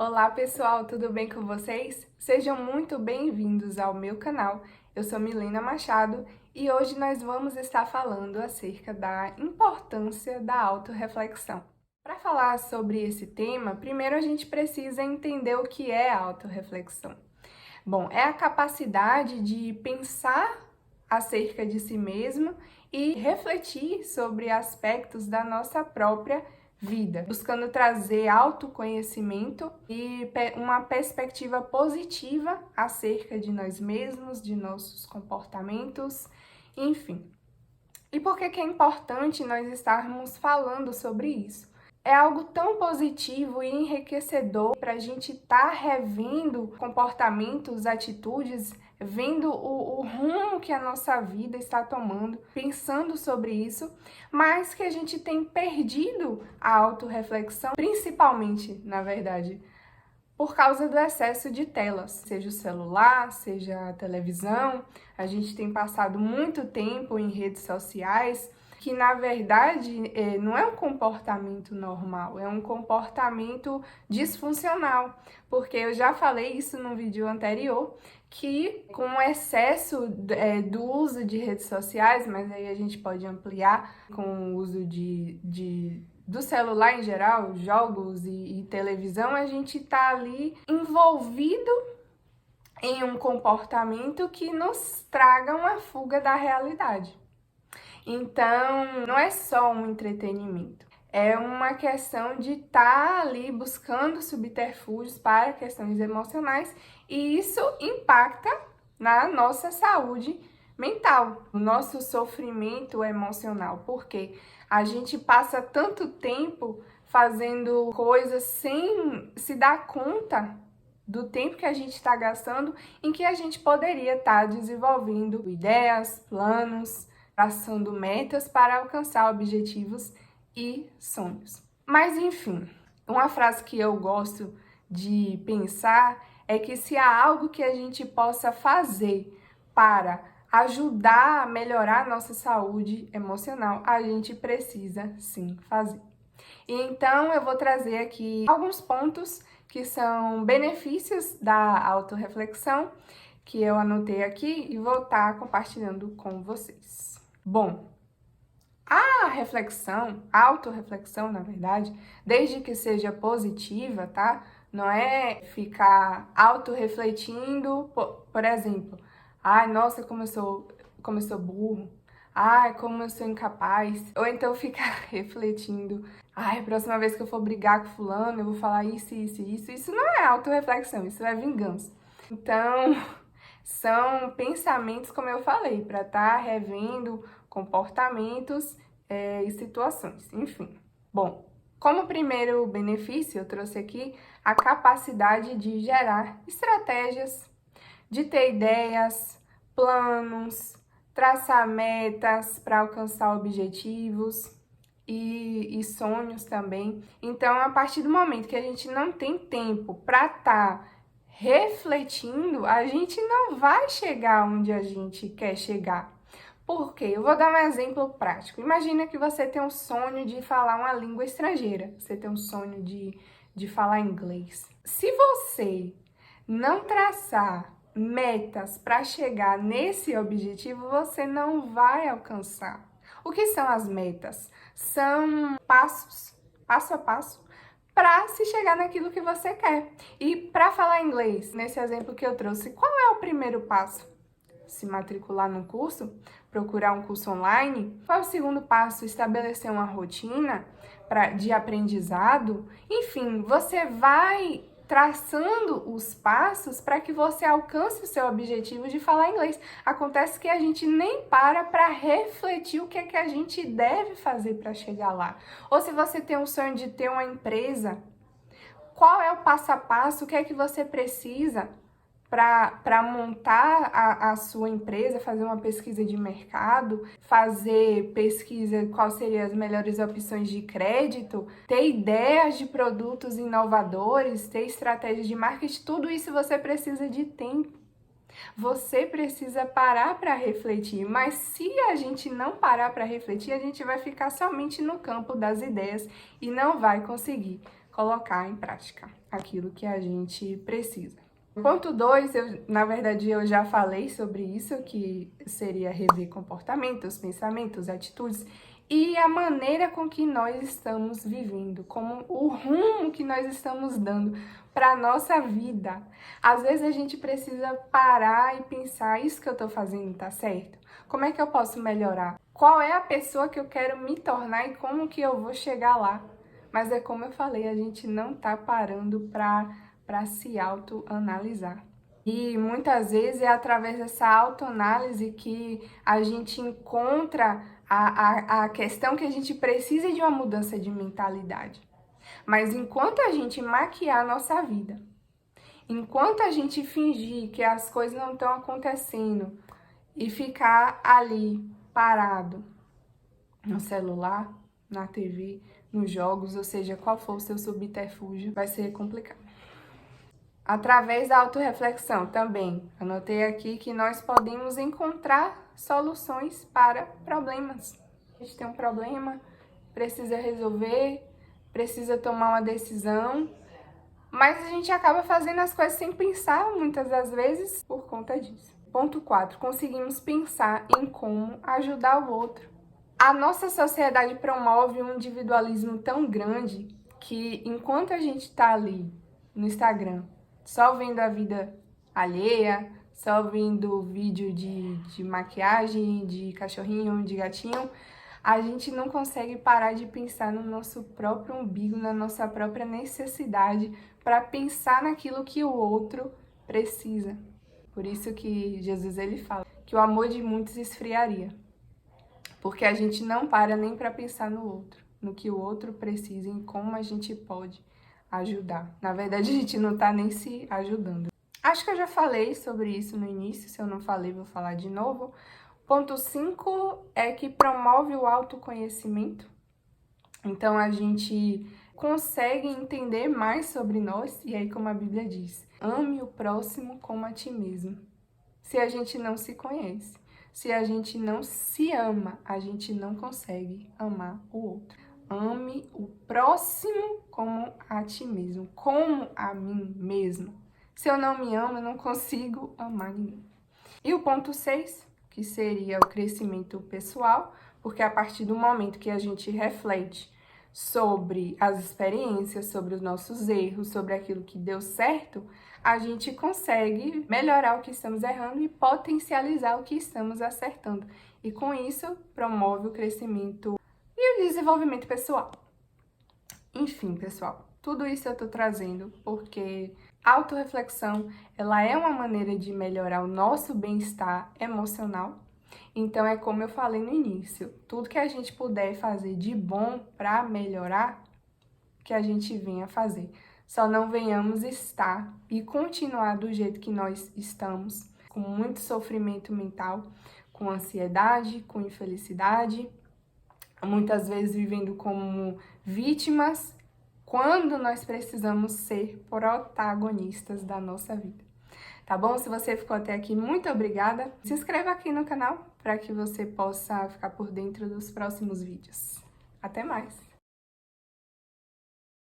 Olá pessoal, tudo bem com vocês? Sejam muito bem-vindos ao meu canal. Eu sou Milena Machado e hoje nós vamos estar falando acerca da importância da autorreflexão. Para falar sobre esse tema, primeiro a gente precisa entender o que é a autorreflexão. Bom, é a capacidade de pensar acerca de si mesmo e refletir sobre aspectos da nossa própria vida, buscando trazer autoconhecimento e uma perspectiva positiva acerca de nós mesmos, de nossos comportamentos, enfim. E por que é importante nós estarmos falando sobre isso? É algo tão positivo e enriquecedor para a gente estar revendo comportamentos, atitudes, vendo o rumo que a nossa vida está tomando, pensando sobre isso, mas que a gente tem perdido a autorreflexão, principalmente, na verdade, por causa do excesso de telas, seja o celular, seja a televisão. A gente tem passado muito tempo em redes sociais, que na verdade não é um comportamento normal, é um comportamento disfuncional, porque eu já falei isso no vídeo anterior, que com o excesso do uso de redes sociais, mas aí a gente pode ampliar com o uso do celular em geral, jogos e televisão, a gente está ali envolvido em um comportamento que nos traga uma fuga da realidade. Então, não é só um entretenimento, é uma questão de estar ali buscando subterfúgios para questões emocionais e isso impacta na nossa saúde mental, no nosso sofrimento emocional, porque a gente passa tanto tempo fazendo coisas sem se dar conta do tempo que a gente está gastando, em que a gente poderia estar desenvolvendo ideias, planos, traçando metas para alcançar objetivos e sonhos. Mas enfim, uma frase que eu gosto de pensar é que se há algo que a gente possa fazer para ajudar a melhorar a nossa saúde emocional, a gente precisa sim fazer. Então eu vou trazer aqui alguns pontos que são benefícios da autorreflexão que eu anotei aqui e vou estar compartilhando com vocês. Bom, a reflexão, a autorreflexão, na verdade, desde que seja positiva, tá? Não é ficar autorrefletindo, por exemplo, ai, nossa, como eu sou burro, ai, como eu sou incapaz. Ou então ficar refletindo, ai, próxima vez que eu for brigar com fulano, eu vou falar isso, isso, isso. Isso não é autorreflexão, isso é vingança. Então, são pensamentos, como eu falei, para estar revendo comportamentos e situações, enfim. Bom, como primeiro benefício, eu trouxe aqui a capacidade de gerar estratégias, de ter ideias, planos, traçar metas para alcançar objetivos e sonhos também. Então, a partir do momento que a gente não tem tempo para estar refletindo, a gente não vai chegar onde a gente quer chegar. Por quê? Eu vou dar um exemplo prático. Imagina que você tem um sonho de falar uma língua estrangeira. Você tem um sonho de falar inglês. Se você não traçar metas para chegar nesse objetivo, você não vai alcançar. O que são as metas? São passos, passo a passo, para se chegar naquilo que você quer. E para falar inglês, nesse exemplo que eu trouxe, qual é o primeiro passo? Se matricular num curso, procurar um curso online. Qual é o segundo passo? Estabelecer uma rotina de aprendizado. Enfim, você vai traçando os passos para que você alcance o seu objetivo de falar inglês. Acontece que a gente nem para refletir o que é que a gente deve fazer para chegar lá. Ou se você tem um sonho de ter uma empresa, qual é o passo a passo, o que é que você precisa para montar a sua empresa, fazer uma pesquisa de mercado, fazer pesquisa quais seriam as melhores opções de crédito, ter ideias de produtos inovadores, ter estratégias de marketing, tudo isso você precisa de tempo. Você precisa parar para refletir, mas se a gente não parar para refletir, a gente vai ficar somente no campo das ideias e não vai conseguir colocar em prática. aquilo que a gente precisa. Ponto 2, na verdade eu já falei sobre isso, que seria rever comportamentos, pensamentos, atitudes e a maneira com que nós estamos vivendo, como o rumo que nós estamos dando para a nossa vida. Às vezes a gente precisa parar e pensar, isso que eu estou fazendo está certo? Como é que eu posso melhorar? Qual é a pessoa que eu quero me tornar e como que eu vou chegar lá? Mas é como eu falei, a gente não está parando para se autoanalisar. E muitas vezes é através dessa autoanálise que a gente encontra a questão que a gente precisa de uma mudança de mentalidade. Mas enquanto a gente maquiar a nossa vida, enquanto a gente fingir que as coisas não estão acontecendo e ficar ali parado no celular, na TV, nos jogos, ou seja, qual for o seu subterfúgio, vai ser complicado. Através da autorreflexão também, anotei aqui que nós podemos encontrar soluções para problemas. A gente tem um problema, precisa resolver, precisa tomar uma decisão, mas a gente acaba fazendo as coisas sem pensar, muitas das vezes, por conta disso. Ponto 4. Conseguimos pensar em como ajudar o outro. A nossa sociedade promove um individualismo tão grande que enquanto a gente está ali no Instagram, só vendo a vida alheia, só vendo vídeo de maquiagem, de cachorrinho, de gatinho, a gente não consegue parar de pensar no nosso próprio umbigo, na nossa própria necessidade, para pensar naquilo que o outro precisa. Por isso que Jesus ele fala que o amor de muitos esfriaria. Porque a gente não para nem para pensar no outro, no que o outro precisa, em como a gente pode ajudar. Na verdade, a gente não tá nem se ajudando. Acho que eu já falei sobre isso no início, se eu não falei, vou falar de novo. Ponto 5 é que promove o autoconhecimento. Então, a gente consegue entender mais sobre nós, e aí, como a Bíblia diz, ame o próximo como a ti mesmo. Se a gente não se conhece, se a gente não se ama, a gente não consegue amar o outro. Ame o próximo como a ti mesmo, como a mim mesmo. Se eu não me amo, eu não consigo amar ninguém. E o ponto 6, que seria o crescimento pessoal, porque a partir do momento que a gente reflete sobre as experiências, sobre os nossos erros, sobre aquilo que deu certo, a gente consegue melhorar o que estamos errando e potencializar o que estamos acertando. E com isso, promove o crescimento e o desenvolvimento pessoal. Enfim, pessoal, tudo isso eu tô trazendo porque a autorreflexão, ela é uma maneira de melhorar o nosso bem-estar emocional. Então, é como eu falei no início, tudo que a gente puder fazer de bom para melhorar, que a gente venha fazer. Só não venhamos estar e continuar do jeito que nós estamos, com muito sofrimento mental, com ansiedade, com infelicidade, muitas vezes vivendo como vítimas, quando nós precisamos ser protagonistas da nossa vida. Tá bom? Se você ficou até aqui, muito obrigada. Se inscreva aqui no canal para que você possa ficar por dentro dos próximos vídeos. Até mais!